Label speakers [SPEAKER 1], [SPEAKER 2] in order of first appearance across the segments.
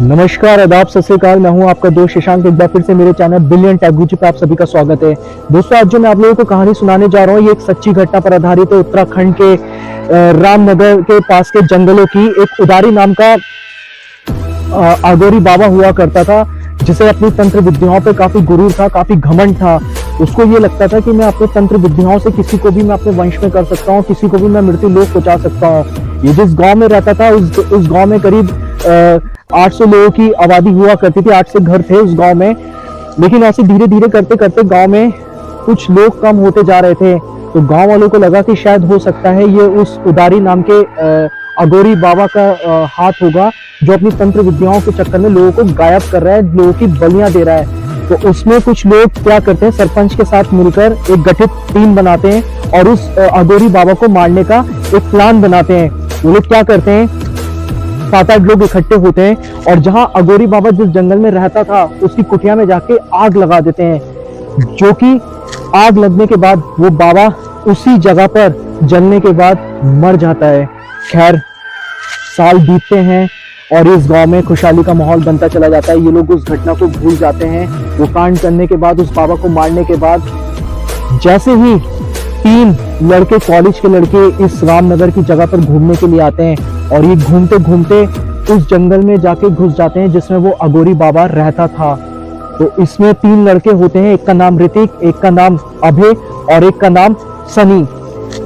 [SPEAKER 1] नमस्कार, आदाब, सत श्री अकाल। मैं हूं आपका दोस्त शशांक। एक बार फिर से मेरे चैनल बिलियन टेक गुरु पे आप सभी का स्वागत है। दोस्तों, आज जो मैं आप लोगों को कहानी सुनाने जा रहा हूं, ये एक सच्ची घटना पर आधारित है। उत्तराखंड के रामनगर के पास के जंगलों की एक उदारी नाम का अघोरी बाबा हुआ करता था, जिसे अपनी तंत्र विद्याओं पे काफी गुरूर था, काफी घमंड था। उसको ये लगता था कि मैं अपने तंत्र विद्याओं से किसी को भी मैं अपने वंश में कर सकता हूँ, किसी को भी मैं मृत्यु लोक पहुंचा सकता हूँ। ये जिस गांव में रहता था, उस गांव में करीब 800 लोगों की आबादी हुआ करती थी। 8 से घर थे उस गांव में। लेकिन ऐसे धीरे धीरे करते करते गांव में कुछ लोग कम होते जा रहे थे। तो गांव वालों को लगा कि शायद हो सकता है ये उस उदारी नाम के अघोरी बाबा का हाथ होगा, जो अपनी तंत्र विद्याओं के चक्कर में लोगों को गायब कर रहा है, लोगों की बलियां दे रहा है। तो उसमें कुछ लोग क्या करते हैं, सरपंच के साथ मिलकर एक गठित टीम बनाते हैं और उस अघोरी बाबा को मारने का एक प्लान बनाते हैं। वो लोग क्या करते हैं, 7-8 लोग इकट्ठे होते हैं और जहां अघोरी बाबा जिस जंगल में रहता था, उसकी कुटिया में जाके आग लगा देते हैं। जो कि आग लगने के बाद वो बाबा उसी जगह पर जलने के बाद मर जाता है। खैर, साल बीतते हैं और इस गांव में खुशहाली का माहौल बनता चला जाता है। ये लोग उस घटना को भूल जाते हैं। वो कांड करने के बाद, उस बाबा को मारने के बाद, जैसे ही 3 लड़के, कॉलेज के लड़के इस रामनगर की जगह पर घूमने के लिए आते हैं और ये घूमते घूमते उस जंगल में जाके घुस जाते हैं जिसमें वो अघोरी बाबा रहता था। तो इसमें 3 लड़के होते हैं, एक का नाम ऋतिक, एक का नाम अभय और एक का नाम सनी।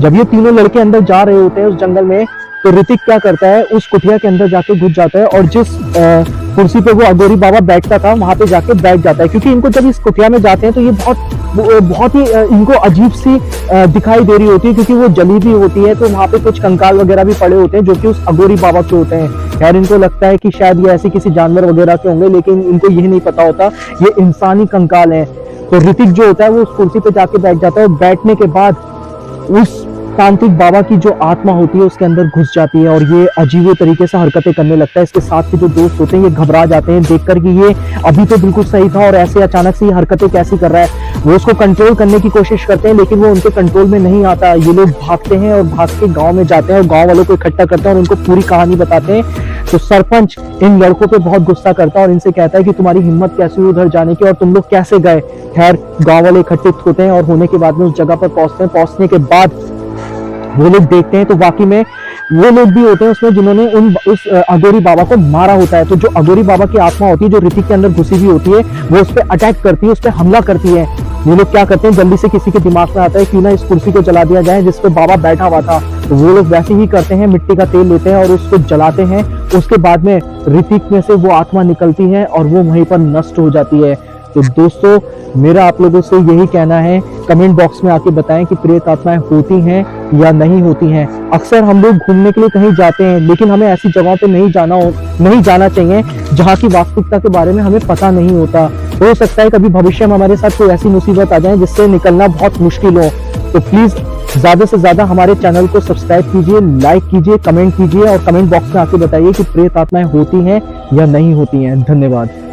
[SPEAKER 1] जब ये तीनों लड़के अंदर जा रहे होते हैं उस जंगल में, तो ऋतिक क्या करता है, उस कुटिया के अंदर जाके घुस जाता है और जिस कुर्सी पे वो अघोरी बाबा बैठता था, वहां पे जाके बैठ जाता है। क्योंकि इनको जब इस कुटिया में जाते हैं तो ये बहुत ही इनको अजीब सी दिखाई दे रही होती है, क्योंकि वो जली भी होती है। तो वहां पे कुछ कंकाल वगैरह भी पड़े होते हैं जो कि उस अघोरी बाबा के होते हैं। खैर, इनको लगता है कि शायद ये ऐसे किसी जानवर वगैरह के होंगे, लेकिन इनको यह नहीं पता होता ये इंसानी कंकाल है। तो ऋतिक जो होता है वो उस कुर्सी पे जाके बैठ जाता है और बैठने के बाद उस तांत्रिक बाबा की जो आत्मा होती है उसके अंदर घुस जाती है और ये अजीब तरीके से हरकतें करने लगता है। इसके साथ के जो दोस्त होते हैं ये घबरा जाते हैं देखकर कि ये अभी तो बिल्कुल सही था और ऐसे अचानक से ये हरकतें कैसी कर रहा है। वो उसको कंट्रोल करने की कोशिश करते हैं, लेकिन वो उनके कंट्रोल में नहीं आता। ये लोग भागते हैं और भाग के गाँव में जाते हैं और गाँव वालों को इकट्ठा करते हैं और उनको पूरी कहानी बताते हैं। तो सरपंच इन लड़कों पे बहुत गुस्सा करता है और इनसे कहता है कि तुम्हारी हिम्मत कैसे हुई उधर जाने की और तुम लोग कैसे गए। खैर, गाँव वाले इकट्ठित होते हैं और होने के बाद में उस जगह पर पहुंचते हैं। पहुंचने के बाद वो लोग देखते हैं तो वाकई में वो लोग भी होते हैं उसमें जिन्होंने उस अघोरी बाबा को मारा होता है। तो जो अघोरी बाबा की आत्मा होती है, जो ऋतिक के अंदर घुसी हुई होती है, वो उस पर अटैक करती है, उस पर हमला करती है। ये लोग क्या करते हैं, जल्दी से किसी के दिमाग में आता है कि ना इस कुर्सी को जला दिया जाए जिस पे बाबा बैठा हुआ था। तो वो लोग वैसे ही करते हैं, मिट्टी का तेल लेते हैं और उसको जलाते हैं। उसके बाद में ऋतिक में से वो आत्मा निकलती है और वो वहीं पर नष्ट हो जाती है। तो दोस्तों, मेरा आप लोगों से यही कहना है, कमेंट बॉक्स में आके बताएं कि प्रेत आत्माएं होती हैं या नहीं होती हैं। अक्सर हम लोग घूमने के लिए कहीं जाते हैं, लेकिन हमें ऐसी जगहों पे नहीं जाना चाहिए जहाँ की वास्तविकता के बारे में हमें पता नहीं होता। हो सकता है कभी भविष्य में हमारे साथ कोई ऐसी मुसीबत आ जाए जिससे निकलना बहुत मुश्किल हो। तो प्लीज ज्यादा से ज्यादा हमारे चैनल को सब्सक्राइब कीजिए, लाइक कीजिए, कमेंट कीजिए और कमेंट बॉक्स में आके बताइए कि प्रेत आत्माएं होती हैं या नहीं होती हैं। धन्यवाद।